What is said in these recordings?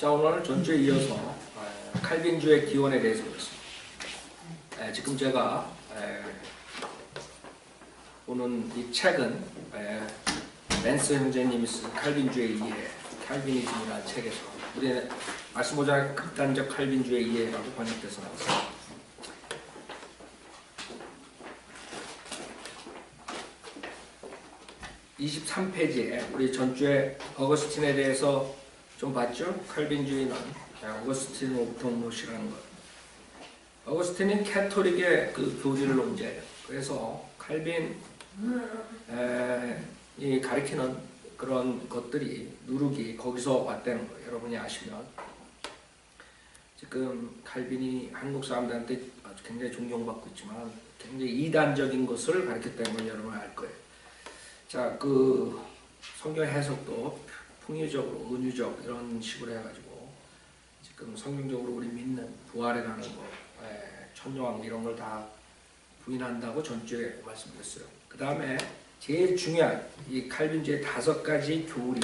자, 오늘 전주에 이어서 칼빈주의 기원에 대해서 보겠습니다. 지금 제가 보는 이 책은 랜스 형제님이 쓴 칼빈주의 이해, 칼비니즘이라는 책에서 우리 말씀보자 극단적 칼빈주의 이해라고 번역돼서 나왔습니다. 23페이지에 우리 전주에 어거스틴에 대해서 좀 봤죠? 칼빈주의는 어거스틴으로부터 온 것이라는 것. 어거스틴은 캐토릭의 그 교리를 논제해요. 그래서 칼빈이 가리키는 그런 것들이 누룩이 거기서 왔다는 거예요. 여러분이 아시면 지금 칼빈이 한국 사람들한테 아주 굉장히 존경받고 있지만 굉장히 이단적인 것을 가리켰다는 걸 여러분 알 거예요. 자, 그 성경 해석도 풍유적으로 은유적 이런 식으로 해가지고 지금 성경적으로 우리 믿는 부활에 관한 거, 천녀왕 이런 걸 다 부인한다고 전주에 말씀드렸어요. 그 다음에 제일 중요한 이 칼빈주의 5가지 교리,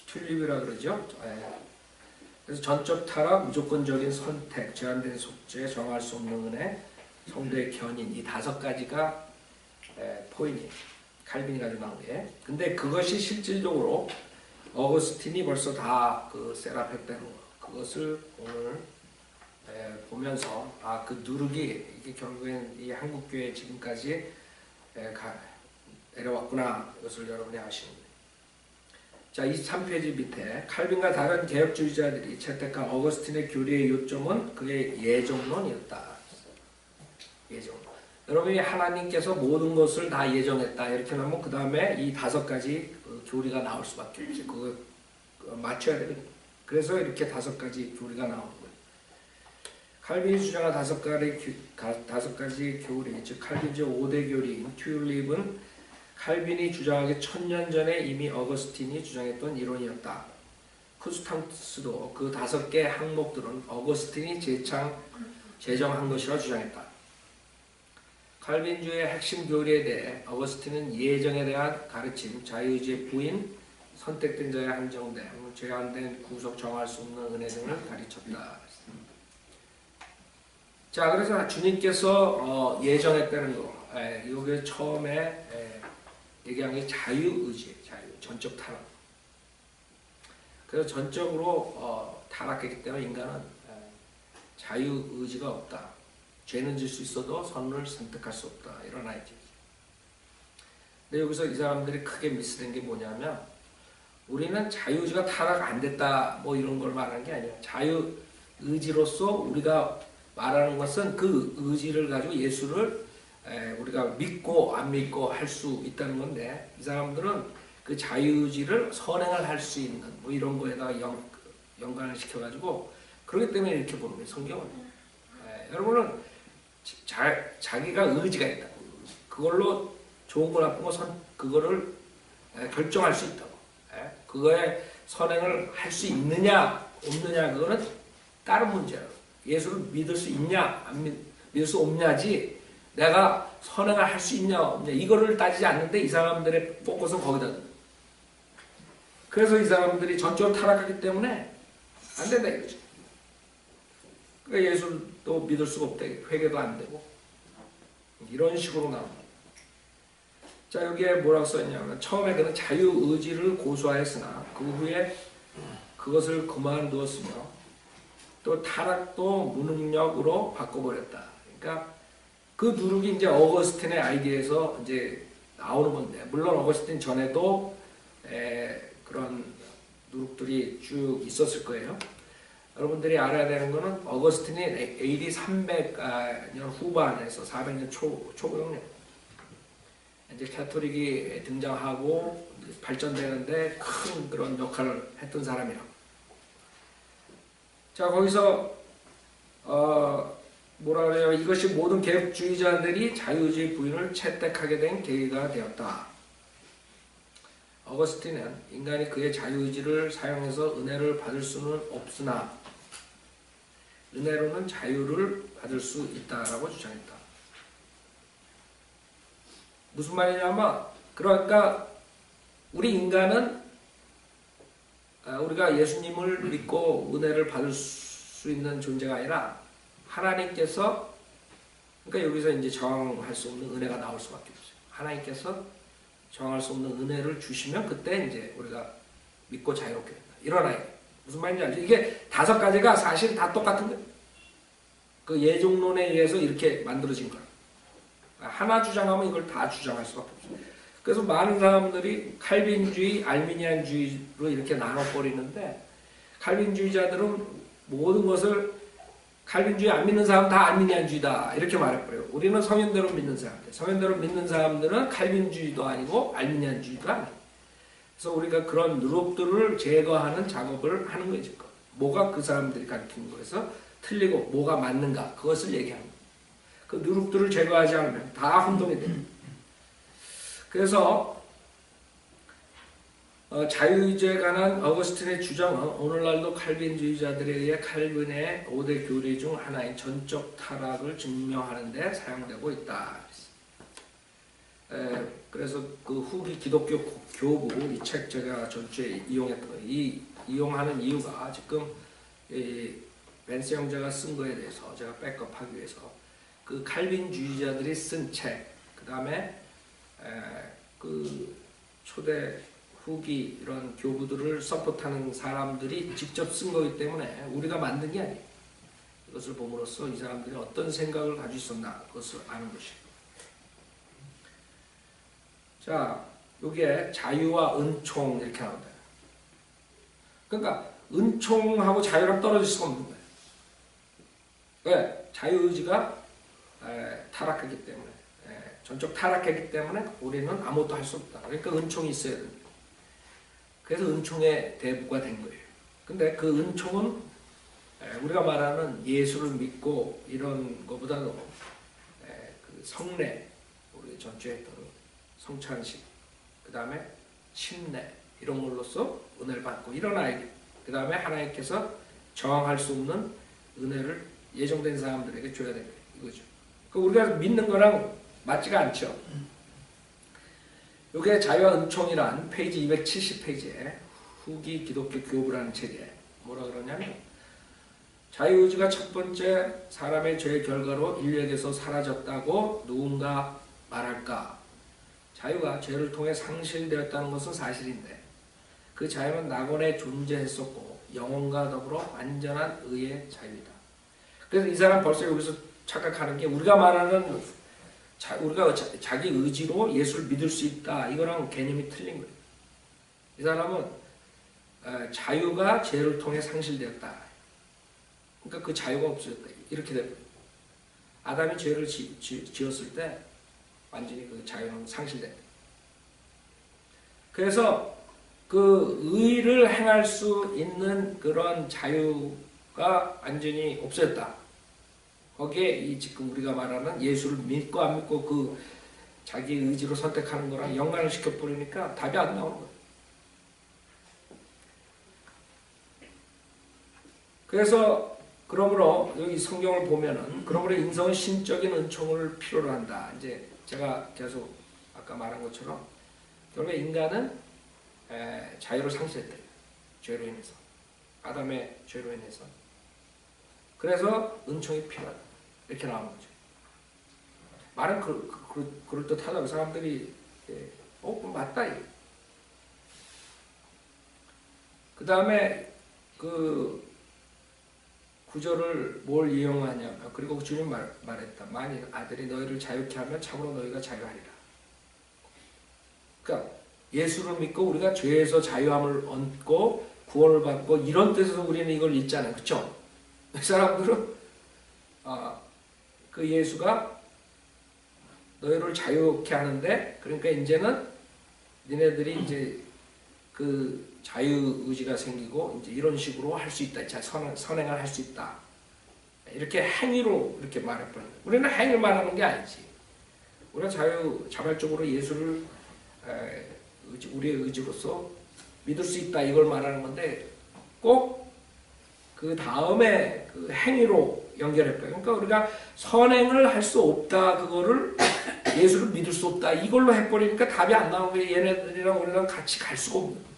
튤립이라 그러죠. 그래서 전적 타락, 무조건적인 선택, 제한된 속죄, 정할 수 없는 은혜, 성도의 견인, 이 5가지가 포인트예요. 칼빈이 가지고 나온 게. 근데 그것이 실질적으로 어거스틴이 벌써 다 그 셋업했다는 거. 그것을 오늘 보면서 그 누룩이 이게 결국엔 이 한국교회 지금까지 내려왔구나. 이것을 여러분이 아시는 거예요. 자, 23페이지 밑에 칼빈과 다른 개혁주의자들이 채택한 어거스틴의 교리의 요점은 그의 예정론이었다. 예정론. 여러분이 하나님께서 모든 것을 다 예정했다 이렇게 하면 그 다음에 이 5가지 교리가 나올 수밖에 없지. 그거 맞춰야 되거든요. 그래서 이렇게 5가지 교리가 나오는 거예요. 칼빈이 주장한 5가지 교리, 즉 칼빈주의 5대 교리인 튤립은 칼빈이 주장하기 1000년 전에 이미 어거스틴이 주장했던 이론이었다. 쿠스탕스도 그 5개 항목들은 어거스틴이 제정한 것이라 주장했다. 칼빈주의 핵심 교리에 대해 어거스틴은 예정에 대한 가르침, 자유의지의 부인, 선택된 자의 한정됨, 제한된 구속, 정할 수 없는 은혜 등을 가르쳤다. 자, 그래서 주님께서 예정했다는 거, 여기 처음에 얘기한 게 자유의지, 전적 타락. 그래서 전적으로 타락했기 때문에 인간은 자유의지가 없다. 죄는 질 수 있어도 선을 선택할 수 없다. 이런 아이디어. 근데 여기서 이 사람들이 크게 미스된 게 뭐냐면 우리는 자유의지가 타락 안 됐다 뭐 이런 걸 말하는 게 아니야. 자유의지로서 우리가 말하는 것은 그 의지를 가지고 예수를 우리가 믿고 안 믿고 할 수 있다는 건데 이 사람들은 그 자유의지를 선행을 할 수 있는 뭐 이런 거에다가 연관을 시켜가지고 그렇기 때문에 이렇게 보는 거예요. 성경은. 여러분은 자기가 의지가 있다. 그걸로 좋은 거 나쁜 거 그거를 결정할 수 있다고. 그거에 선행을 할 수 있느냐 없느냐 그거는 다른 문제야. 예수를 믿을 수 있냐 안 믿을 수 없냐지 내가 선행을 할 수 있냐 없냐 이거를 따지지 않는데 이 사람들의 포커스는 거기다. 그래서 이 사람들이 전적으로 타락하기 때문에 안 된다 이거지. 그러니까 예수도 믿을 수가 없다. 회개도 안 되고 이런 식으로 나옵니다. 자, 여기에 뭐라고 써있냐면 처음에 그는 자유의지를 고수하였으나 그 후에 그것을 그만두었으며 또 타락도 무능력으로 바꿔버렸다. 그러니까 그 누룩이 이제 어거스틴의 아이디어에서 이제 나오는 건데 물론 어거스틴 전에도 그런 누룩들이 쭉 있었을 거예요. 여러분들이 알아야 되는 거는 어거스틴이 AD 300년 후반에서 400년 초경에 이제 캐토릭이 등장하고 발전되는데 큰 그런 역할을 했던 사람이라고. 자, 거기서 뭐라 그래요? 이것이 모든 개혁주의자들이 자유의지 부인을 채택하게 된 계기가 되었다. 어거스틴은 인간이 그의 자유의지를 사용해서 은혜를 받을 수는 없으나 은혜로는 자유를 받을 수 있다라고 주장했다. 무슨 말이냐면 그러니까 우리 인간은 우리가 예수님을 믿고 은혜를 받을 수 있는 존재가 아니라 하나님께서, 그러니까 여기서 이제 저항할 수 없는 은혜가 나올 수밖에 없어요. 하나님께서 저항할 수 없는 은혜를 주시면 그때 이제 우리가 믿고 자유롭게 된다. 일어나야 돼. 무슨 말인지 알죠? 이게 5가지가 사실 다 똑같은 거예요. 그 예종론에 의해서 이렇게 만들어진 거예요. 하나 주장하면 이걸 다 주장할 수밖에 없어요. 그래서 많은 사람들이 칼빈주의, 알미니안주의로 이렇게 나눠버리는데, 칼빈주의자들은 모든 것을 칼빈주의 안 믿는 사람 다 알미니안주의다 이렇게 말해버려요. 우리는 성현대로 믿는 사람들, 성현대로 믿는 사람들은 칼빈주의도 아니고 알미니안주의도 아니에요. 그래서 우리가 그런 누룩들을 제거하는 작업을 하는 거죠. 뭐가 그 사람들이 가르치는 거에서 틀리고 뭐가 맞는가, 그것을 얘기하는 거예요. 그 누룩들을 제거하지 않으면 다 혼동이 돼요. 그래서 자유의지에 관한 어거스틴의 주장은 오늘날도 칼빈주의자들에 의해 칼빈의 5대 교리 중 하나인 전적 타락을 증명하는 데 사용되고 있다. 그래서 그 후기 기독교 교부 이 책 제가 전주에 이용했던 거예요. 이용하는 이유가 지금 벤스 형제가 쓴 거에 대해서 제가 백업하기 위해서 그 칼빈주의자들이 쓴 책, 그 다음에 그 초대 후기 이런 교부들을 서포트하는 사람들이 직접 쓴 거기 때문에 우리가 만든 게 아니에요. 이것을 봄으로써 이 사람들이 어떤 생각을 가지고 있었나 그것을 아는 것이에요. 자, 이게 자유와 은총 이렇게 나온다. 그러니까 은총하고 자유랑 떨어질 수가 없는 거예요. 왜? 자유의지가 타락했기 때문에, 전적 타락했기 때문에 우리는 아무것도 할 수 없다. 그러니까 은총이 있어야 됩니다. 그래서 은총의 대부가 된 거예요. 근데 그 은총은 우리가 말하는 예수를 믿고 이런 것보다도 그 성례, 우리 전주에 했던 성찬식, 그 다음에 침례 이런 걸로써 은혜를 받고 일어나야 돼. 그 다음에 하나님께서 저항할 수 없는 은혜를 예정된 사람들에게 줘야 됩니다. 이거죠. 그 우리가 믿는 거랑 맞지가 않죠. 이게 자유와 은총이란 페이지 270페이지에 후기 기독교 교부라는 책에 뭐라 그러냐면, 자유의지가 첫 번째 사람의 죄의 결과로 인류에게서 사라졌다고 누군가 말할까? 자유가 죄를 통해 상실되었다는 것은 사실인데 그 자유는 낙원에 존재했었고 영혼과 더불어 완전한 의의 자유이다. 그래서 이 사람 벌써 여기서 착각하는 게, 우리가 말하는 우리가 자기 의지로 예수를 믿을 수 있다, 이거랑 개념이 틀린 거예요. 이 사람은 자유가 죄를 통해 상실되었다. 그러니까 그 자유가 없어졌다. 이렇게 됩니다. 아담이 죄를 지었을 때 완전히 그 자유는 상실됐다. 그래서 그 의를 행할 수 있는 그런 자유가 완전히 없어졌다. 거기에 지금 우리가 말하는 예수를 믿고 안 믿고 그 자기 의지로 선택하는 거랑 연관을 시켜버리니까 답이 안 나오는 거예요. 그래서 그러므로 여기 성경을 보면은, 그러므로 인성은 신적인 은총을 필요로 한다. 이제 제가 계속 아까 말한 것처럼 결국에 인간은 자유를 상실했다. 죄로 인해서, 아담의 죄로 인해서. 그래서 은총이 필요하다. 이렇게 나오는 거죠. 말은 그럴듯하다고 사람들이 맞다. 그 다음에 그 구절을 뭘 이용하냐면, 그리고 주님 말했다. 만일 아들이 너희를 자유케 하면 참으로 너희가 자유하리라. 그러니까 예수를 믿고 우리가 죄에서 자유함을 얻고 구원을 받고 이런 뜻에서 우리는 이걸 읽잖아요. 그렇죠? 이 사람들은 그 예수가 너희를 자유케 하는데, 그러니까 이제는 니네들이 이제 그 자유의지가 생기고 이제 이런 식으로 할 수 있다. 선행을 할 수 있다. 이렇게 행위로 이렇게 말해버리는 거예요. 우리는 행위를 말하는 게 아니지. 우리가 자발적으로 예수를 우리의 의지로서 믿을 수 있다, 이걸 말하는 건데, 꼭 그 다음에 그 행위로 연결해버려요. 그러니까 우리가 선행을 할 수 없다, 그거를 예수를 믿을 수 없다, 이걸로 해버리니까 답이 안 나오는 거예요. 얘네들이랑 우리랑 같이 갈 수가 없는 거예요.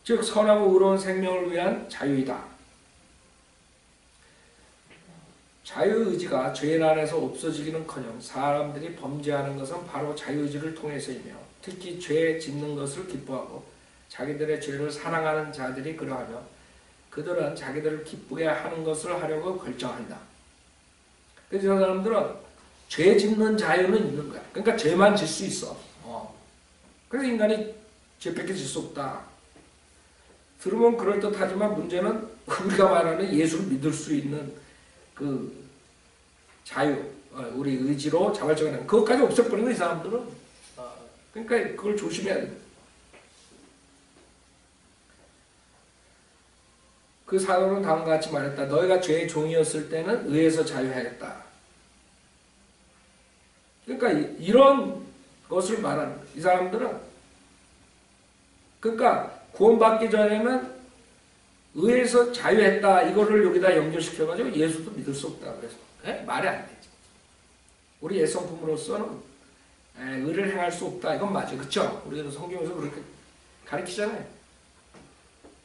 즉 선하고 의로운 생명을 위한 자유이다. 자유의지가 죄인 안에서 없어지기는커녕 사람들이 범죄하는 것은 바로 자유의지를 통해서이며 특히 죄 짓는 것을 기뻐하고 자기들의 죄를 사랑하는 자들이 그러하며 그들은 자기들을 기쁘게 하는 것을 하려고 결정한다. 그래서 사람들은 죄 짓는 자유는 있는 거야. 그러니까 죄만 질 수 있어. 그래서 인간이 죄밖에 질 수 없다. 들으면 그럴듯하지만 문제는 우리가 말하는 예수를 믿을 수 있는 그 자유, 우리 의지로 자발적인 그것까지 없애버린 거야, 이 사람들은. 그러니까 그걸 조심해야 돼. 그 사도는 다음과 같이 말했다. 너희가 죄의 종이었을 때는 의에서 자유하였다. 그러니까 이런 것을 말하는 거야. 이 사람들은. 그러니까 구원받기 전에는 의에서 자유했다. 이거를 여기다 연결시켜가지고 예수도 믿을 수 없다. 그래서 말이 안 되지. 우리 옛성품으로서는 의를 행할 수 없다. 이건 맞아요. 그렇죠? 우리는 성경에서 그렇게 가르치잖아요.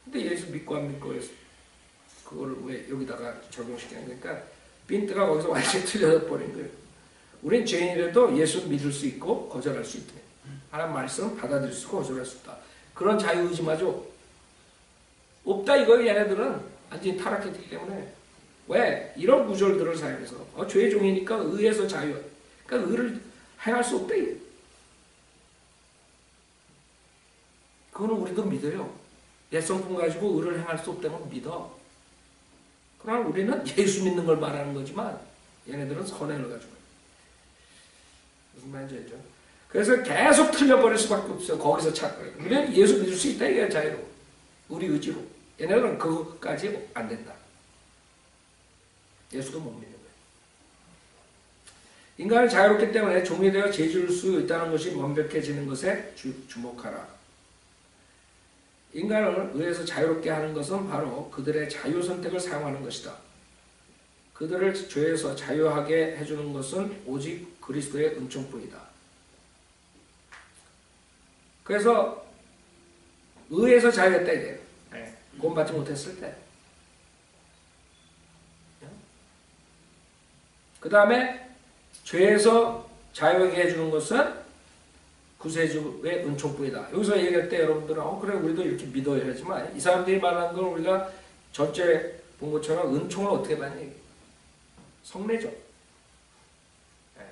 근데 예수 믿고 안 믿고 해서 그거를 왜 여기다가 적용시키는 거니까 빈트가 거기서 완전히 틀려져 버린 거예요. 우린 죄인이라도 예수 믿을 수 있고 거절할 수 있대. 하나님 말씀은 받아들일 수 있고 거절할 수 있다. 그런 자유의지마저 없다 이거예요. 얘네들은 완전히 타락했기 때문에. 왜? 이런 구절들을 사용해서 죄의 종이니까 의에서 자유. 그러니까 의를 행할 수 없다. 그거는 우리도 믿어요. 옛성품 가지고 의를 행할 수 없다는 건 믿어. 그러나 우리는 예수 믿는 걸 말하는 거지만 얘네들은 선행을 가지고. 무슨 말인지 알죠? 그래서 계속 틀려버릴 수밖에 없어요. 거기서 찾고. 우리는 예수 믿을 수 있다 이게 자유로. 우리 의지로. 얘네들은 그것까지 안 된다. 예수도 못 믿는 거예요. 인간은 자유롭기 때문에 종이 되어 죄 지을 수 있다는 것이 완벽해지는 것에 주목하라. 인간을 의해서 자유롭게 하는 것은 바로 그들의 자유 선택을 사용하는 것이다. 그들을 죄에서 자유하게 해주는 것은 오직 그리스도의 은총뿐이다. 그래서 의에서 자유했다 이게. 구원받지 못했을 때. 그 다음에 죄에서 자유하게 해주는 것은 구세주의 은총뿐이다. 여기서 얘기할 때 여러분들은 그래 우리도 이렇게 믿어야 하지만 이 사람들이 말하는 걸 우리가 전체 본 것처럼 은총을 어떻게 받니? 성례죠.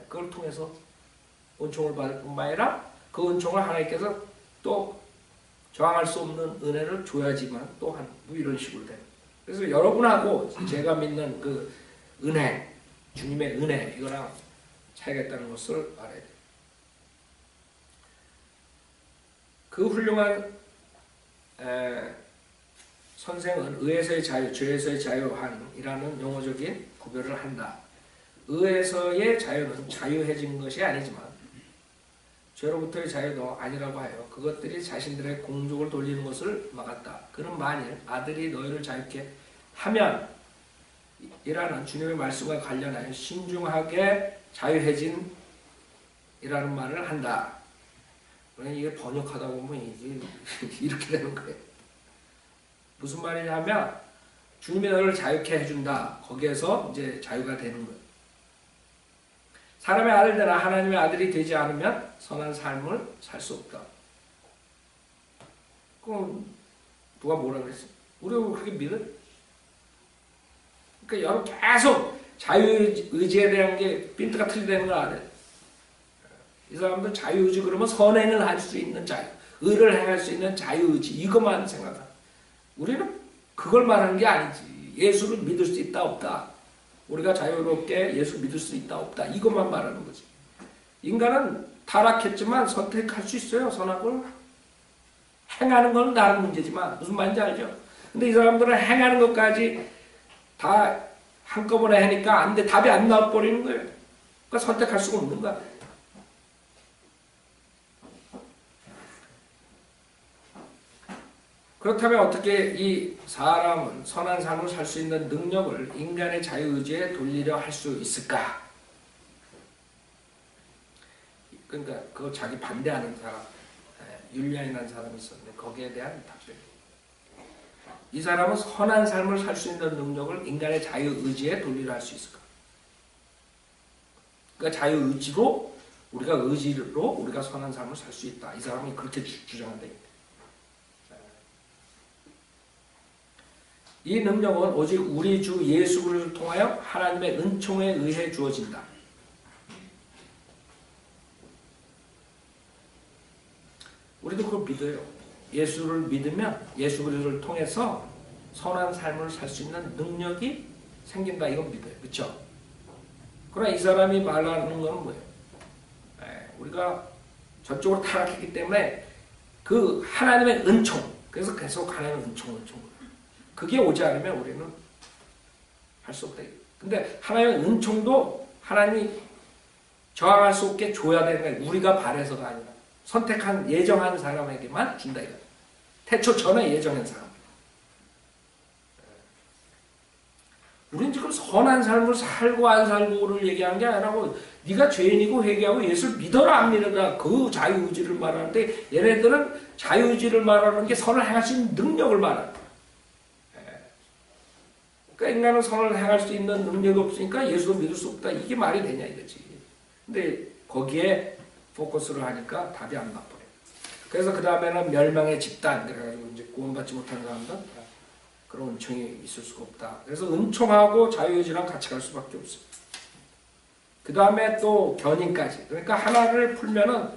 그걸 통해서 은총을 받을 뿐만 아니라 그 은총을 하나님께서 또 저항할 수 없는 은혜를 줘야지만 또한 뭐 이런 식으로 돼요. 그래서 여러분하고 제가 믿는 그 은혜, 주님의 은혜 이거랑 차이가 있다는 것을 알아야 돼요. 그 훌륭한 선생은 의에서의 자유, 죄에서의 자유한이라는 용어적인 구별을 한다. 의에서의 자유는 자유해진 것이 아니지만 죄로부터의 자유도 아니라고 하여 그것들이 자신들의 공족을 돌리는 것을 막았다. 그는 만일 아들이 너희를 자유케 하면 이라는 주님의 말씀과 관련하여 신중하게 자유해진 이라는 말을 한다. 이게 번역하다 보면 이게 이렇게 되는 거예요. 무슨 말이냐면 주님이 너를 자유케 해준다. 거기에서 이제 자유가 되는 거예요. 사람의 아들 되나 하나님의 아들이 되지 않으면 선한 삶을 살 수 없다. 그럼 누가 뭐라 그랬어? 우리가 그렇게 믿어? 그러니까 여러분 계속 자유의지에 대한 게 빈트가 틀리다는 걸 알아요. 이 사람들 자유의지 그러면 선행을 할 수 있는 자유, 의를 행할 수 있는 자유의지 이것만 생각하. 우리는 그걸 말하는 게 아니지. 예수를 믿을 수 있다 없다. 우리가 자유롭게 예수 믿을 수 있다 없다. 이것만 말하는 거지. 인간은 타락했지만 선택할 수 있어요. 선악을. 행하는 건 다른 문제지만 무슨 말인지 알죠? 근데 이 사람들은 행하는 것까지 다 한꺼번에 하니까 안 돼. 답이 안 나와버리는 거예요. 그러니까 선택할 수가 없는 거야. 그렇다면 어떻게 이 사람은 선한 삶을 살 수 있는 능력을 인간의 자유의지에 돌리려 할 수 있을까? 그러니까 그거 자기 반대하는 사람, 율리안이라는 사람이 있었는데 거기에 대한 답변. 이 사람은 선한 삶을 살 수 있는 능력을 인간의 자유의지에 돌리려 할 수 있을까? 그러니까 자유의지로 우리가 선한 삶을 살 수 있다. 이 사람이 그렇게 주장한다. 이 능력은 오직 우리 주 예수 그리스도를 통하여 하나님의 은총에 의해 주어진다. 우리도 그걸 믿어요. 예수를 믿으면 예수 그리스도를 통해서 선한 삶을 살 수 있는 능력이 생긴다. 이건 믿어요. 그렇죠? 그러나 이 사람이 말하는 건 뭐예요? 우리가 저쪽으로 타락했기 때문에 그 하나님의 은총, 그래서 계속 하나님의 은총. 그게 오지 않으면 우리는 할 수 없다. 근데 하나님의 은총도 하나님이 저항할 수 없게 줘야 되는 거예요. 우리가 바래서가 아니라 선택한 예정한 사람에게만 준다 이거예요. 태초 전에 예정한 사람. 우리는 지금 선한 삶을 살고 안 살고를 얘기하는 게 아니라고 네가 죄인이고 회개하고 예수를 믿어라 안 믿어라 그 자유의지를 말하는데 얘네들은 자유의지를 말하는 게 선을 행할 수 있는 능력을 말하는 거야. 그러니까 인간은 선을 행할 수 있는 능력이 없으니까 예수도 믿을 수 없다. 이게 말이 되냐 이거지. 근데 거기에 포커스를 하니까 답이 안 나버려. 그래서 그 다음에는 멸망의 집단 그래가지고 이제 구원받지 못한 사람들 그런 은총이 있을 수가 없다. 그래서 은총하고 자유의지랑 같이 갈 수밖에 없어요. 그 다음에 또 견인까지. 그러니까 하나를 풀면은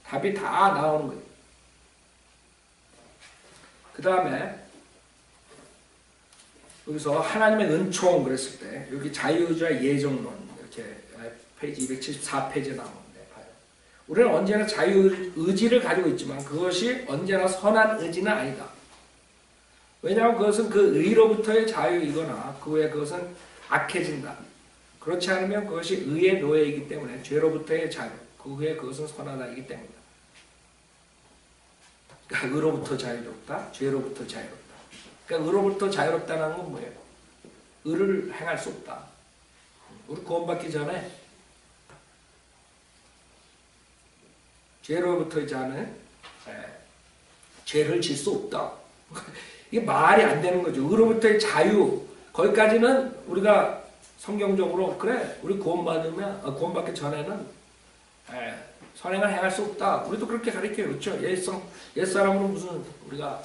답이 다 나오는 거예요. 그 다음에 여기서 하나님의 은총 그랬을 때 여기 자유의지와 예정론 이렇게 페이지 274페이지에 나오는데 봐요. 우리는 언제나 자유의지를 가지고 있지만 그것이 언제나 선한 의지는 아니다. 왜냐하면 그것은 그 의로부터의 자유이거나 그 후에 그것은 악해진다. 그렇지 않으면 그것이 의의 노예이기 때문에 죄로부터의 자유, 그 후에 그것은 선하다이기 때문이다. 그러니까 의로부터 자유롭다, 죄로부터 자유롭다. 그러니까 의로부터 자유롭다는 건 뭐예요? 의를 행할 수 없다. 우리 구원받기 전에 죄로부터 자는 죄를 질 수 없다. 이게 말이 안 되는 거죠. 의로부터의 자유 거기까지는 우리가 성경적으로 그래 우리 구원받기 전에는 선행을 행할 수 없다. 우리도 그렇게 가르쳐요. 그렇죠? 옛사람으로 무슨 우리가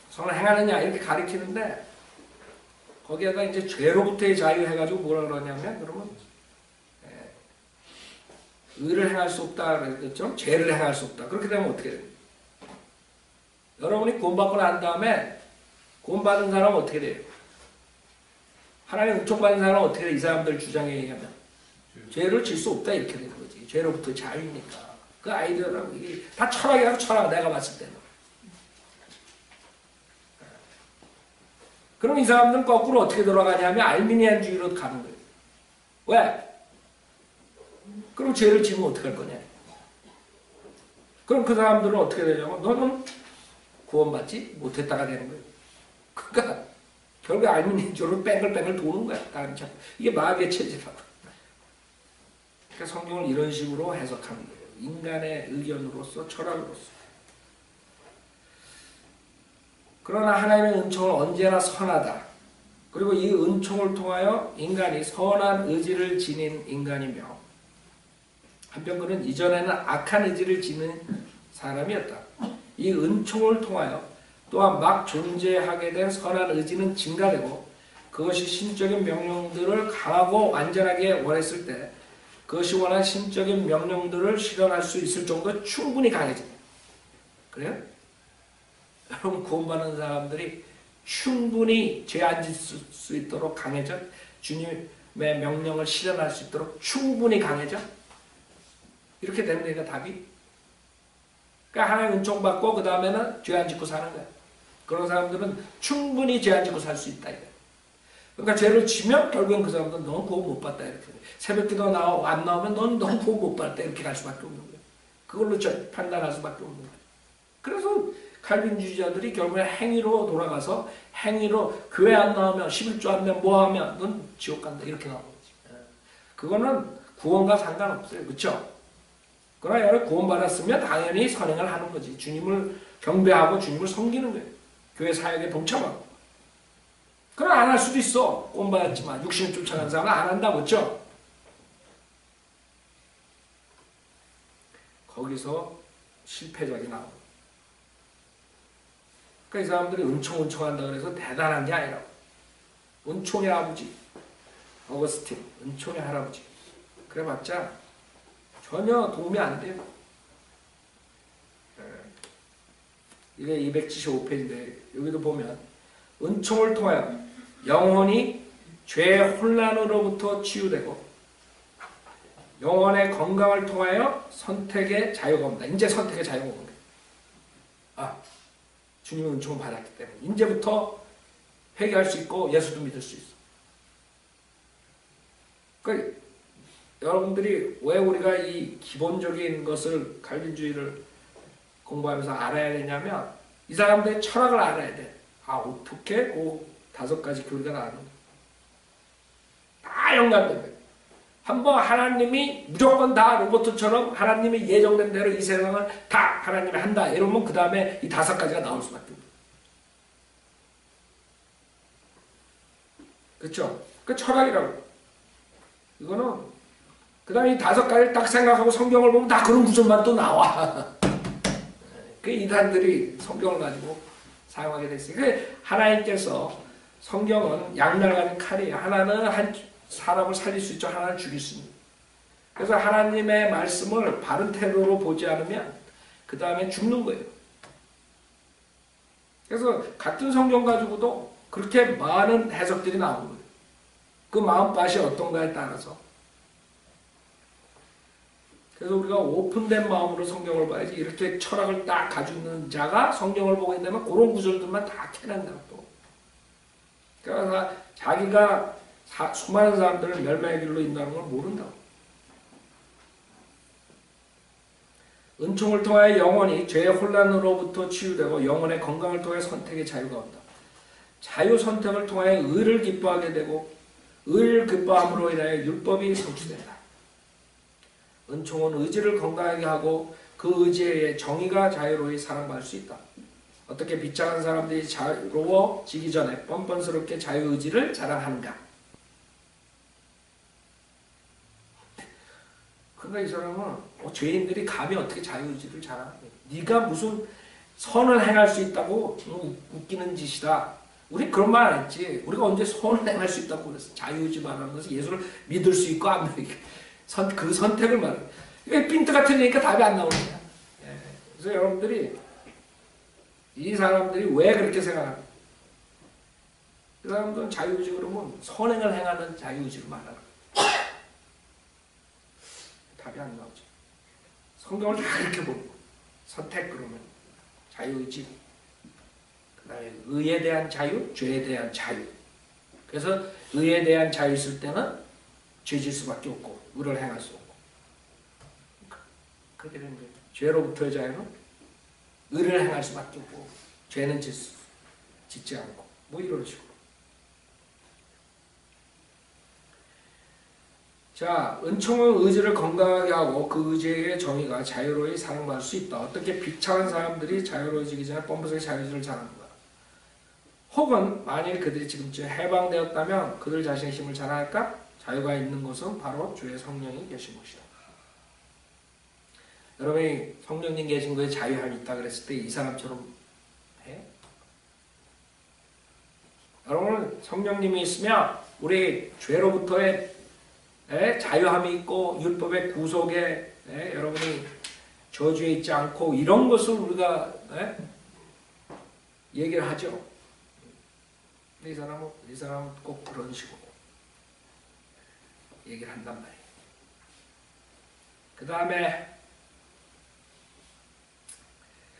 선을 행하느냐 이렇게 가르치는데 거기에다 이제 죄로부터의 자유 해가지고 뭐라 그러냐면 그러면 의를 행할 수 없다 그랬죠? 죄를 행할 수 없다. 그렇게 되면 어떻게 돼요? 여러분이 구원받고 난 다음에 구원받은 사람은 어떻게 돼요? 하나님 은총받은 사람은 어떻게 돼요? 이 사람들 주장에 의하면 죄를 질 수 없다 이렇게 되는 거지. 죄로부터 자유니까. 그 아이디어라고 이게 다 철학이라고 철학 내가 봤을 때는. 그럼 이 사람들은 거꾸로 어떻게 돌아가냐면 알미니안주의로 가는 거예요. 왜? 그럼 죄를 지면 어떻게 할 거냐? 그럼 그 사람들은 어떻게 되냐면 너는 구원받지 못했다가 되는 거예요. 그러니까 결국 알미니안주의로 뺑글뺑글 도는 거야. 이게 마귀의 체질이라고. 그러니까 성경을 이런 식으로 해석하는 거예요. 인간의 의견으로서 철학으로서. 그러나 하나님의 은총은 언제나 선하다. 그리고 이 은총을 통하여 인간이 선한 의지를 지닌 인간이며 한편 그는 이전에는 악한 의지를 지닌 사람이었다. 이 은총을 통하여 또한 막 존재하게 된 선한 의지는 증가되고 그것이 신적인 명령들을 강하고 완전하게 원했을 때 그것이 원한 신적인 명령들을 실현할 수 있을 정도 충분히 강해집니다. 그래요? 여러분 구원받는 사람들이 충분히 죄 안 짓을 수 있도록 강해져? 주님의 명령을 실현할 수 있도록 충분히 강해져? 이렇게 되는 데가 답이? 그러니까 하나님 은총 받고 그 다음에는 죄 안 짓고 사는 거야. 그런 사람들은 충분히 죄 안 짓고 살 수 있다. 이거야. 그러니까 죄를 지면 결국엔 그 사람들은 넌 구원 못 받다. 이렇게. 새벽기도 안 나오면 넌 구원 못 받다. 이렇게 갈 수밖에 없는 거야. 그걸로 판단할 수밖에 없는 거야. 그래서 칼빈주의자들이 결국에 행위로 돌아가서 행위로 교회 안 나오면 11조 안 하면 뭐 하면 넌 지옥 간다 이렇게 나오는 거지. 그거는 구원과 상관없어요. 그렇죠? 그러나 여러분 구원받았으면 당연히 선행을 하는 거지. 주님을 경배하고 주님을 섬기는 거예요. 교회 사역에 동참하고. 그럼 안 할 수도 있어. 구원받았지만 육신을 쫓아가는 사람은 안 한다고 했죠. 거기서 실패작이 나오고. 그러니까 이 사람들이 은총한다 그래서 대단한 게 아니라고. 은총의 아버지 어거스틴, 은총의 할아버지 그래봤자 전혀 도움이 안 돼요. 이게 275페이지인데 여기도 보면 은총을 통하여 영혼이 죄의 혼란으로부터 치유되고 영혼의 건강을 통하여 선택의 자유가 옵니다. 이제 선택의 자유가 옵니다. 주님의 은총을 받았기 때문에 이제부터 회개할 수 있고 예수도 믿을 수 있어. 그러니까 여러분들이 왜 우리가 이 기본적인 것을 칼빈주의를 공부하면서 알아야 되냐면 이 사람들의 철학을 알아야 돼. 어떻게 그 5가지 교리가 나왔는가. 다 연관된 거예요. 한번 하나님이 무조건 다 로봇처럼 하나님이 예정된 대로 이 세상을 다 하나님이 한다. 이러면 그 다음에 이 5가지가 나올 수밖에 없어요. 그렇죠? 그 철학이라고. 이거는 그 다음에 이 5가지를 딱 생각하고 성경을 보면 다 그런 구절만 또 나와. 그 이단들이 성경을 가지고 사용하게 됐어요. 그 하나님께서 성경은 양날가는 칼이에요. 하나는 한 사람을 살릴 수 있죠. 하나는 죽일 수 있는. 그래서 하나님의 말씀을 바른 태도로 보지 않으면 그 다음에 죽는 거예요. 그래서 같은 성경 가지고도 그렇게 많은 해석들이 나오는 거예요. 그 마음밭이 어떤가에 따라서. 그래서 우리가 오픈된 마음으로 성경을 봐야지 이렇게 철학을 딱 가지고 있는 자가 성경을 보게 되면 그런 구절들만 다 캐낸다고 또. 그래서 자기가 수많은 사람들을 멸망의 길로 인도하는 걸 모른다고. 은총을 통하여 영혼이 죄의 혼란으로부터 치유되고 영혼의 건강을 통해 선택의 자유가 온다. 자유 선택을 통하여 의를 기뻐하게 되고 의를 기뻐함으로 인하여 율법이 성취된다. 은총은 의지를 건강하게 하고 그 의지에 의해 정의가 자유로이 사랑받을 수 있다. 어떻게 비참한 사람들이 자유로워지기 전에 뻔뻔스럽게 자유의지를 자랑하는가? 그러니까 이 사람은 죄인들이 감히 어떻게 자유의지를 자랑해? 네가 무슨 선을 행할 수 있다고 웃기는 짓이다. 우리 그런 말 안 했지. 우리가 언제 선을 행할 수 있다고 그랬어. 자유의지 말하는 것은 예수를 믿을 수 있고 안 믿을 그 선택을 말해. 왜 핀트가 틀리니까 답이 안 나오는 거야. 그래서 여러분들이 이 사람들이 왜 그렇게 생각하는 거야? 그 사람들은 자유의지 그러면 선행을 행하는 자유의지를 말하는 거야. 답이 안 나오죠. 성경을 다 이렇게 보는 거야. 선택 그러면 자유의지, 그 다음에 의에 대한 자유, 죄에 대한 자유. 그래서 의에 대한 자유 있을 때는 죄질 수밖에 없고 의를 행할 수 없고 그렇게 되는 거예요. 죄로부터의 자유는 의를 행할 수밖에 없고 죄는 짓지 않고 뭐 이런 식으로. 자, 은총은 의지를 건강하게 하고 그 의지의 정의가 자유로이 사용받을 수 있다. 어떻게 비참한 사람들이 자유로워지기 전에 뻔뻔하게 자유의지를 자랑하는가. 혹은 만일 그들이 지금쯤 해방되었다면 그들 자신의 힘을 자랑할까? 자유가 있는 것은 바로 주의 성령이 계신 것이다. 여러분이 성령님 계신 거에 자유함이 있다 그랬을 때 이 사람처럼 해? 여러분 성령님이 있으면 우리 죄로부터의 자유함이 있고 율법의 구속에 여러분이 저주에 있지 않고 이런 것을 우리가 얘기를 하죠. 이 사람은 꼭 그런 식으로 얘기를 한단 말이에요. 그 다음에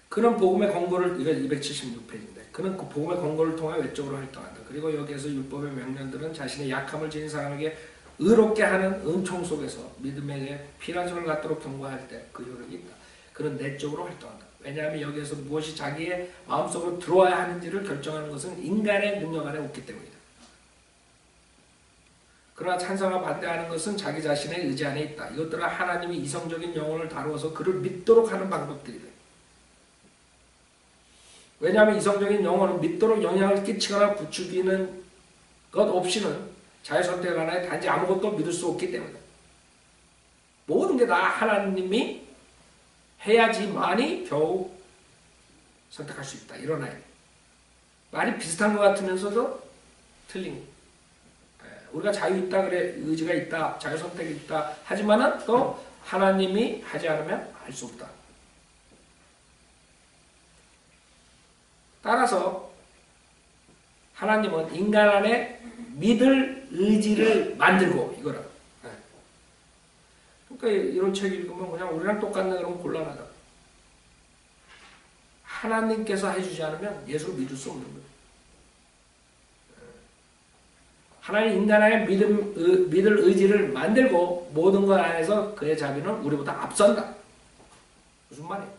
그는 복음의 권고를, 이거 276페이지인데 그는 그 복음의 권고를 통해 외적으로 활동한다. 그리고 여기에서 율법의 명령들은 자신의 약함을 지닌 사람에게 의롭게 하는 은총 속에서 믿음에게 피난처를 갖도록 경고할 때 그 효력이 있다. 그는 내적으로 활동한다. 왜냐하면 여기에서 무엇이 자기의 마음속으로 들어와야 하는지를 결정하는 것은 인간의 능력 안에 없기 때문이다. 그러나 찬성과 반대하는 것은 자기 자신의 의지 안에 있다. 이것들은 하나님이 이성적인 영혼을 다루어서 그를 믿도록 하는 방법들이다. 왜냐하면 이성적인 영혼은 믿도록 영향을 끼치거나 부추기는 것 없이는 자유선택 하나에 단지 아무것도 믿을 수 없기 때문에 모든 게 다 하나님이 해야지만이 겨우 선택할 수 있다. 이런 아이디어. 말이 비슷한 것 같으면서도 틀린. 우리가 자유 있다 그래, 의지가 있다, 자유 선택이 있다 하지만은 또 하나님이 하지 않으면 할 수 없다. 따라서 하나님은 인간 안에 믿을 의지를 만들고 이거라. 그러니까 이런 책 읽으면 그냥 우리랑 똑같네 그러면 곤란하다. 하나님께서 해주지 않으면 예수를 믿을 수 없는 거예요. 하나님 인간 안에 믿을 의지를 만들고 모든 것 안에서 그의 자비는 우리보다 앞선다. 무슨 말이에요?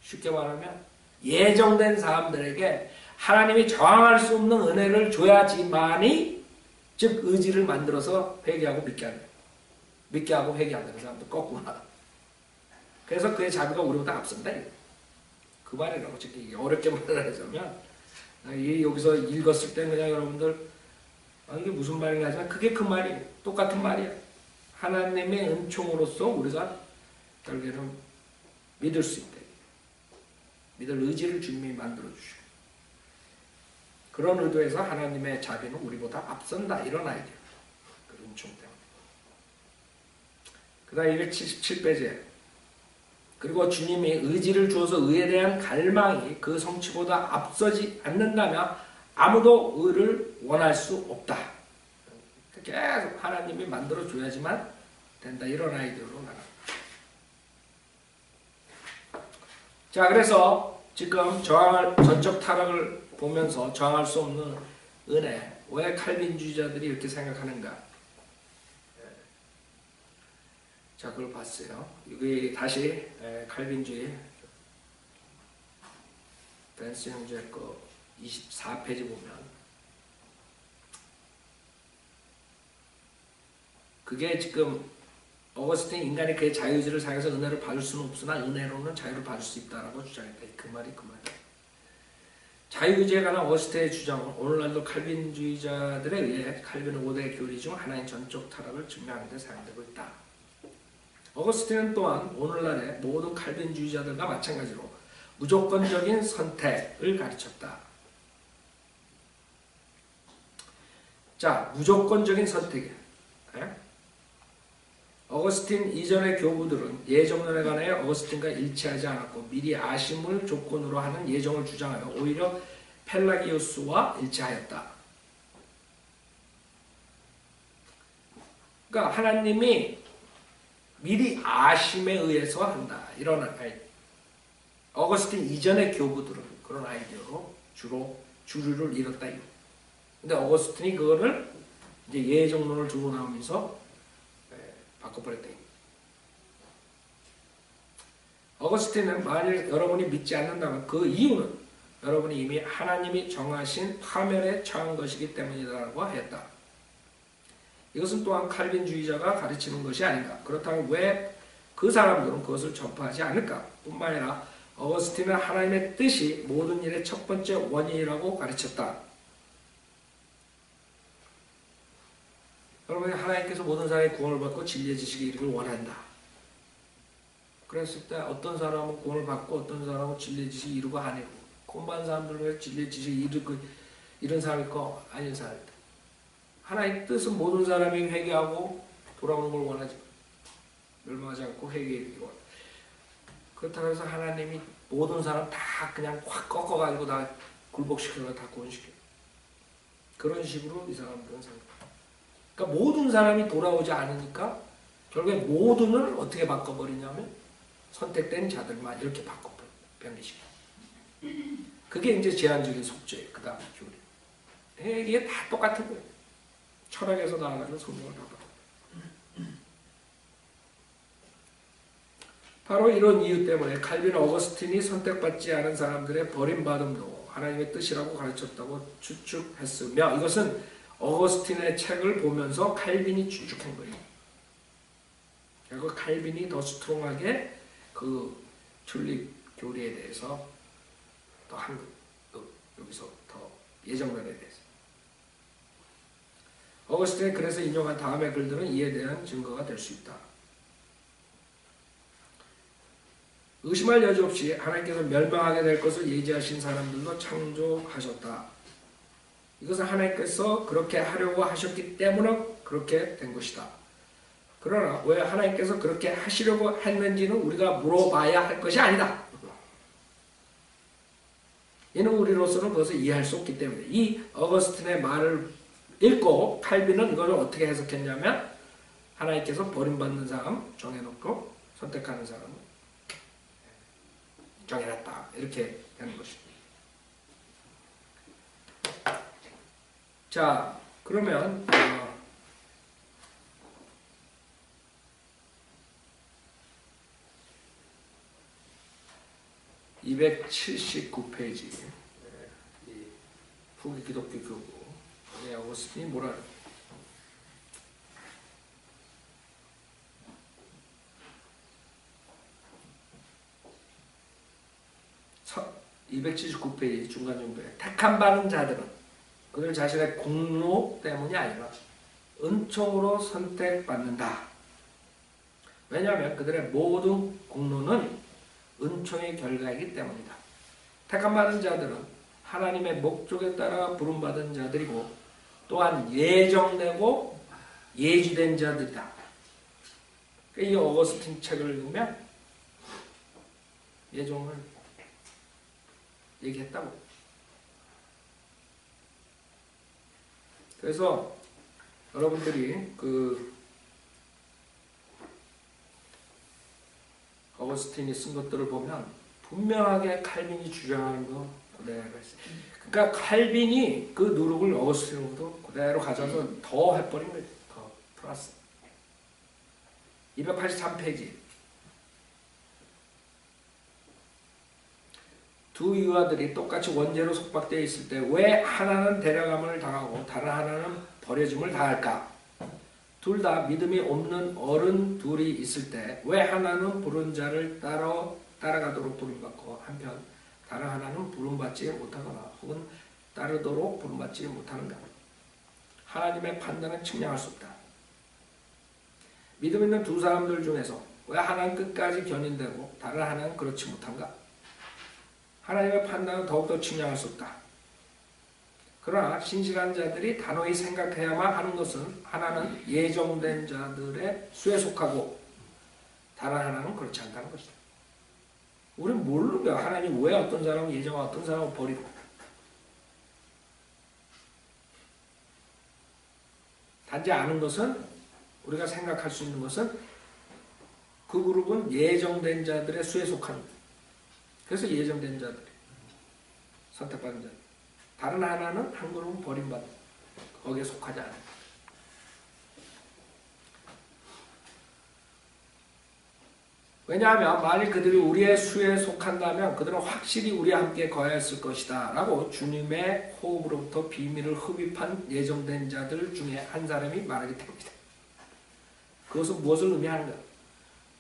쉽게 말하면 예정된 사람들에게 하나님이 저항할 수 없는 은혜를 줘야지만이 즉 의지를 만들어서 회개하고 믿게 한다. 믿게 하고 회개한다는 사람도 꺾구나. 그래서 그의 자비가 우리보다 앞선다. 그 말이라고 이게 어렵게 말하자면 여기서 읽었을 때 그냥 여러분들 이게 무슨 말인가 하지만 그게 그 말이에요. 똑같은 말이에요. 하나님의 은총으로서 우리가 결국에는 믿을 수 있다. 믿을 의지를 주님이 만들어주시고 그런 의도에서 하나님의 자비는 우리보다 앞선다. 이런 아이디어. 그 은총 때문에. 그 다음 277페이지에 그리고 주님이 의지를 주어서 의에 대한 갈망이 그 성취보다 앞서지 않는다면 아무도 의를 원할 수 없다. 계속 하나님이 만들어줘야지만 된다. 이런 아이디어로 나갑니다. 자, 그래서 지금 전적 타락을 보면서 저항할 수 없는 은혜, 왜 칼빈주의자들이 이렇게 생각하는가? 자, 그걸 봤어요. 여기 다시 칼빈주의 벤스 형제 거 24페이지 보면 그게 지금 어거스틴 인간이 그의 자유의지를 사용해서 은혜를 받을 수는 없으나 은혜로는 자유를 받을 수 있다라고 주장했다. 그 말이 그 말이야. 자유의지에 관한 어거스틴의 주장은 오늘날도 칼빈주의자들에 의해 칼빈 5대 교리 중 하나인 전적 타락을 증명하는 데 사용되고 있다. 어거스틴은 또한 오늘날의 모든 칼빈주의자들과 마찬가지로 무조건적인 선택을 가르쳤다. 자, 무조건적인 선택이야. 어거스틴 이전의 교부들은 예정론에 관해 어거스틴과 일치하지 않았고 미리 아심을 조건으로 하는 예정을 주장하여 오히려 펠라기우스와 일치하였다. 그러니까 하나님이 미리 아심에 의해서 한다. 이런 아이디어. 어거스틴 이전의 교부들은 그런 아이디어로 주로 주류를 잃었다. 근데 어거스틴이 그거를 이제 예정론을 두고 나오면서 바꿔버렸다. 어거스틴은 만일 여러분이 믿지 않는다면 그 이유는 여러분이 이미 하나님이 정하신 파멸에 처한 것이기 때문이라고 했다. 이것은 또한 칼빈주의자가 가르치는 것이 아닌가. 그렇다면 왜 그 사람들은 그것을 전파하지 않을까? 뿐만 아니라 어거스틴은 하나님의 뜻이 모든 일의 첫 번째 원인이라고 가르쳤다. 여러분이 하나님께서 모든 사람이 구원을 받고 진리의 지식에 이르기를 원한다. 그랬을 때 어떤 사람은 구원을 받고 어떤 사람은 진리의 지식에 이르고 안 이르고 공부한 사람들은 왜 진리의 지식에 이르고 이런 사람이 있고 아닌 사람이 있다. 하나님의 뜻은 모든 사람이 회개하고 돌아오는 걸 원하지 멸망하지 않고 회개하기 원한다. 그렇다고 해서 하나님이 모든 사람 다 그냥 확 꺾어가지고 다 굴복시켜서 다 구원시켜. 그런 식으로 이 사람들은 생각합니다. 그러니까 모든 사람이 돌아오지 않으니까 결국에 모든을 어떻게 바꿔버리냐면 선택된 자들만 이렇게 바꿔버려. 변기시켜. 그게 이제 제한적인 속죄예요. 그 다음에 교리. 이게 다 똑같은 거예요. 철학에서 나와가지고 성경을 다 받아. 바로 이런 이유 때문에 칼빈 어거스틴이 선택받지 않은 사람들의 버림받음도 하나님의 뜻이라고 가르쳤다고 추측했으며 이것은 어거스틴의 책을 보면서 칼빈이 추측한 거예요. 결국 칼빈이 더 스트롱하게 그 튤립 교리에 대해서 더 한 것, 여기서 더 예정론에 대해서. 어거스틴이 그래서 인용한 다음의 글들은 이에 대한 증거가 될 수 있다. 의심할 여지 없이 하나님께서 멸망하게 될 것을 예지하신 사람들도 창조하셨다. 이것은 하나님께서 그렇게 하려고 하셨기 때문에 그렇게 된 것이다. 그러나 왜 하나님께서 그렇게 하시려고 했는지는 우리가 물어봐야 할 것이 아니다. 이는 우리로서는 그것을 이해할 수 없기 때문에 이 어거스틴의 말을 읽고 칼빈은 이걸 어떻게 해석했냐면 하나님께서 버림받는 사람 정해놓고 선택하는 사람 정해놨다. 이렇게 되는 것입니다. 자, 그러면 279페이지 후기 기독교 교구 어거스틴이 뭐라 그래요? 279페이지 중간 정도에 택함 받은 자들은 그들 자신의 공로 때문이 아니라 은총으로 선택받는다. 왜냐하면 그들의 모든 공로는 은총의 결과이기 때문이다. 택함 받은 자들은 하나님의 목적에 따라 부름받은 자들이고 또한 예정되고 예주된 자들이다. 이 어거스틴 책을 읽으면 예정을 얘기했다고. 그래서 여러분들이 어거스틴이 쓴 것들을 보면 분명하게 칼빈이 주장하는 거 그대로 했어요. 그러니까 칼빈이 그 누룩을 어거스틴으로부터 그대로 가져서 더 해버린 거예요. 더 플러스. 283페이지. 두 유아들이 똑같이 원죄로 속박되어 있을 때 왜 하나는 데려감을 당하고 다른 하나는 버려짐을 당할까? 둘 다 믿음이 없는 어른 둘이 있을 때 왜 하나는 부른 자를 따라가도록 부름받고 한편 다른 하나는 부름받지 못하거나 혹은 따르도록 부름받지 못하는가? 하나님의 판단은 측량할 수 없다. 믿음 있는 두 사람들 중에서 왜 하나는 끝까지 견인되고 다른 하나는 그렇지 못한가? 하나님의 판단은 더욱더 측량할 수 없다. 그러나 신실한 자들이 단호히 생각해야만 하는 것은 하나는 예정된 자들의 수에 속하고 다른 하나는 그렇지 않다는 것이다. 우리는 모르는 거야. 하나님 왜 어떤 사람은 예정하고 어떤 사람은 버리고. 단지 아는 것은 우리가 생각할 수 있는 것은 그 그룹은 예정된 자들의 수에 속합니다. 그래서 예정된 자들이 선택받은 자들. 다른 하나는 한 그룹은 버림받는 거기에 속하지 않아요. 왜냐하면 만일 그들이 우리의 수에 속한다면 그들은 확실히 우리와 함께 거하였을 것이다 라고 주님의 호흡으로부터 비밀을 흡입한 예정된 자들 중에 한 사람이 말하기 때문이다. 그것은 무엇을 의미하는가?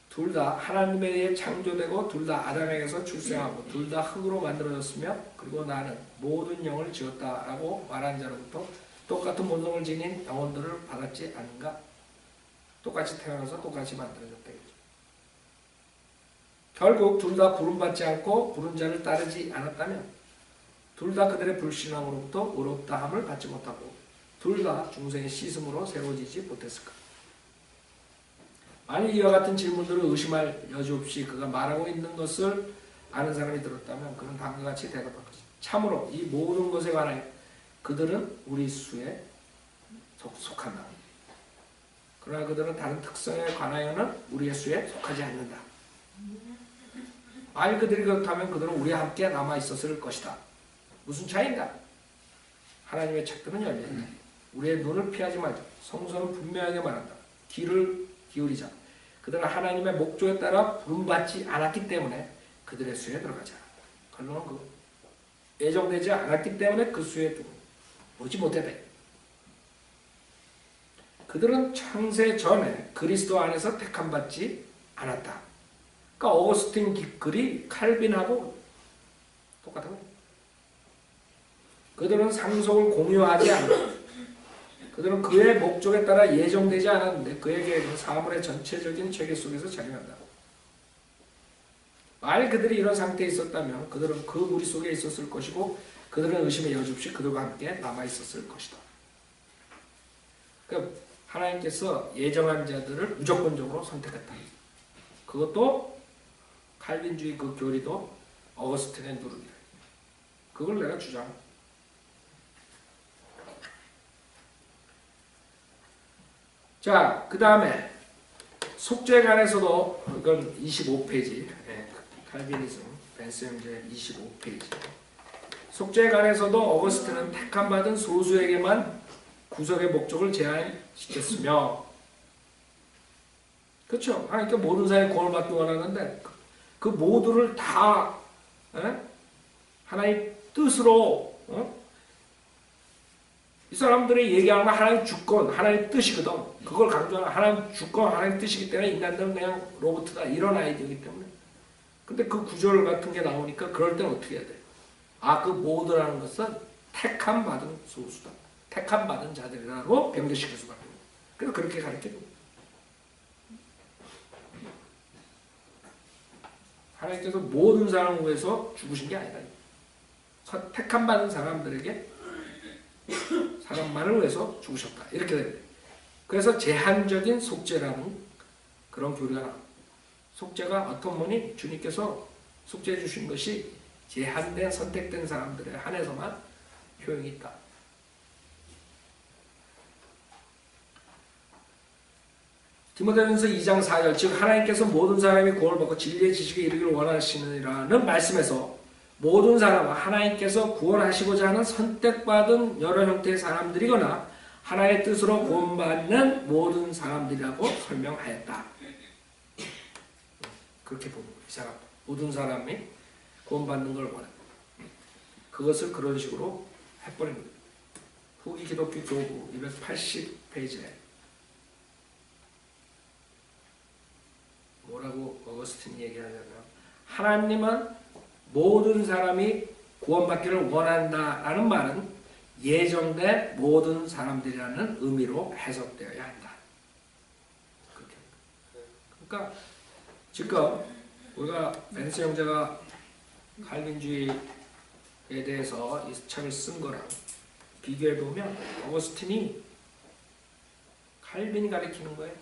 둘 다 하나님에 의해 창조되고 둘 다 아담에게서 출생하고 둘 다 흙으로 만들어졌으며 그리고 나는 모든 영을 지었다라고 말한 자로부터 똑같은 본성을 지닌 영혼들을 받았지 않은가? 똑같이 태어나서 똑같이 만들어졌다. 결국 둘 다 부름받지 않고 부른 자를 따르지 않았다면 둘 다 그들의 불신앙으로부터 의롭다함을 받지 못하고 둘 다 중생의 씻음으로 세워지지 못했을까? 만일 이와 같은 질문들을 의심할 여지 없이 그가 말하고 있는 것을 아는 사람이 들었다면 그는 다음과 같이 대답할 것이다. 참으로 이 모든 것에 관하여 그들은 우리 수에 속한다. 그러나 그들은 다른 특성에 관하여는 우리의 수에 속하지 않는다. 만일 그들이 그렇다면 그들은 우리와 함께 남아있었을 것이다. 무슨 차이인가? 하나님의 책들은 열려있다. 우리의 눈을 피하지 말자. 성서는 분명하게 말한다. 귀를 기울이자. 그들은 하나님의 목적에 따라 부름받지 않았기 때문에 그들의 수에 들어가지 않았다. 결론은 그 예정되지 않았기 때문에 그 수에 오지 못했다. 그들은 창세 전에 그리스도 안에서 택함받지 않았다. 그러니까 어거스틴 글이 칼빈하고 똑같은 거예요. 그들은 상속을 공유하지 않고 그들은 그의 목적에 따라 예정되지 않았는데 그의 계획은 사물의 전체적인 체계 속에서 작용한다. 만일 그들이 이런 상태에 있었다면 그들은 그 무리 속에 있었을 것이고 그들은 의심의 여지 없이 그들과 함께 남아있었을 것이다. 그러니까 하나님께서 예정한 자들을 무조건적으로 선택했다. 그것도 칼빈주의 그 교리도 어거스틴의 누룩이다. 그걸 내가 주장해. 자, 그 다음에 속죄에 관해서도 이건 25페이지 칼빈이즘 벤스 형제 25페이지 속죄에 관해서도 어거스틴은 택함받은 소수에게만 구속의 목적을 제한시켰으며 그렇죠. 하나님께 모든 사람이 구원을 받기 원하는데 그 모두를 다 하나님 뜻으로 이 사람들이 얘기하는 건 하나님 주권, 하나님 뜻이거든. 그걸 강조하는 하나님 주권, 하나님 뜻이기 때문에 인간들은 그냥 로봇이다. 이런 아이디어이기 때문에. 근데 그 구절 같은 게 나오니까 그럴 때는 어떻게 해야 돼? 아, 그 모두라는 것은 택함 받은 소수다. 택함 받은 자들이라고 변경시킬 수밖에 없는. 그래서 그렇게 가르쳐요. 하나님께서 모든 사람을 위해서 죽으신 게 아니라 택함 받은 사람들에게 사람만을 위해서 죽으셨다. 이렇게 됩니다. 그래서 제한적인 속죄라는 그런 교리가 나옵니다. 속죄가 어떤 분이 주님께서 속죄해 주신 것이 제한된 선택된 사람들에 한해서만 효용이 있다. 디모데전서 2장 4절 즉 하나님께서 모든 사람이 구원을 받고 진리의 지식에 이르기를 원하시느라는 말씀에서 모든 사람은 하나님께서 구원하시고자 하는 선택받은 여러 형태의 사람들이거나 하나의 뜻으로 구원받는 모든 사람들이라고 설명하였다. 그렇게 보는 거예요. 이 사람 모든 사람이 구원받는 걸 원한다. 그것을 그런 식으로 해버린 거예요. 후기 기독교 교부 280페이지에 뭐라고 어거스틴이 얘기하냐면 하나님은 모든 사람이 구원받기를 원한다라는 말은 예정된 모든 사람들이라는 의미로 해석되어야 한다. 그렇게. 그러니까 지금 우리가 벤스 형제가 칼빈주의에 대해서 이 책을 쓴 거랑 비교해 보면 어거스틴이 칼빈이 가리키는 거예요.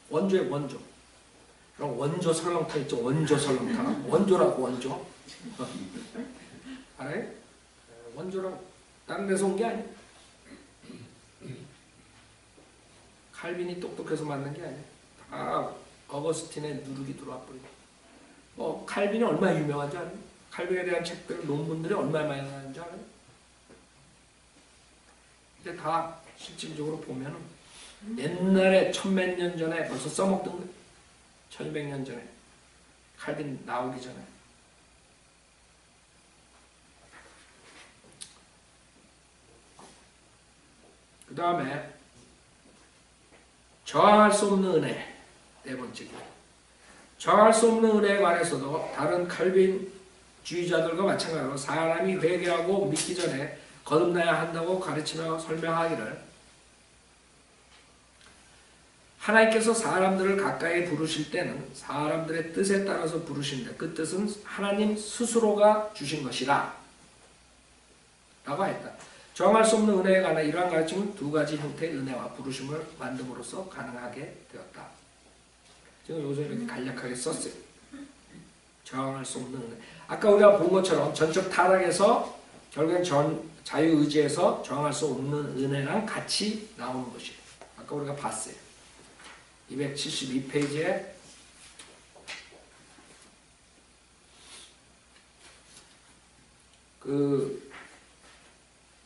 원조의 원조. 그럼 원조 설렁탕 있죠? 원조 설렁탕. 원조라고 원조. 알아요? 원조라고. 다른 데서 온 게 아니에요. 칼빈이 똑똑해서 만든 게 아니에요. 다 어거스틴의 누룩이 들어와 버리고. 칼빈이 얼마나 유명한지 알아요? 칼빈에 대한 책들, 논문들이 얼마나 많이 나왔는지 알아요? 근데 다 실질적으로 보면은 옛날에 천몇 년 전에 벌써 써먹던 거예요. 1200년 전에 칼빈 나오기 전에 그 다음에 저항할 수 없는 은혜 네 번째 저항할 수 없는 은혜에 관해서도 다른 칼빈주의자들과 마찬가지로 사람이 회개하고 믿기 전에 거듭나야 한다고 가르치며 설명하기를 하나님께서 사람들을 가까이 부르실 때는 사람들의 뜻에 따라서 부르시는데 그 뜻은 하나님 스스로가 주신 것이라 라고 했다. 정할 수 없는 은혜에 관한 이러한 가르침은 두 가지 형태의 은혜와 부르심을 만듦으로써 가능하게 되었다. 지금 요새 이렇게 간략하게 썼어요. 저항할 수 없는 은혜. 아까 우리가 본 것처럼 전적 타락에서 결국엔 자유의지에서 저항할 수 없는 은혜랑 같이 나오는 것이에요. 아까 우리가 봤어요. 272페이지에 그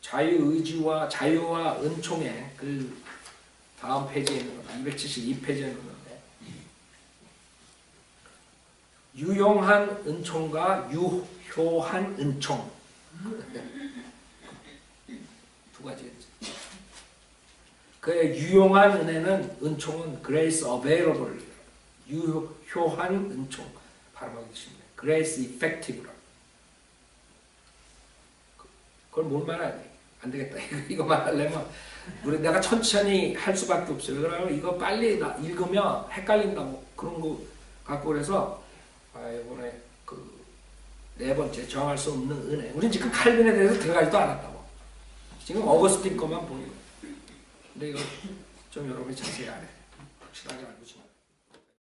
자유와 은총의 그 다음 페이지에 있는 거 272페이지에 있는 건데 유용한 은총과 유효한 은총 두 가지겠죠. 그의 유용한 은혜는 은총은 grace available 유효한 은총 발음하기 쉽네. grace effective라 그걸 뭘 말해야 돼? 안 되겠다. 이거 말하려면 내가 천천히 할 수밖에 없어요. 그러면 이거 빨리 읽으면 헷갈린다고 그런 거 갖고 그래서 이번에 그 네 번째 정할 수 없는 은혜. 우린 지금 칼빈에 대해서 들어가지도 않았다고. 지금 어거스틴 것만 보이고. 근데 이거 좀 여러분이 자세히 알아요. 확실하게 알고 지금.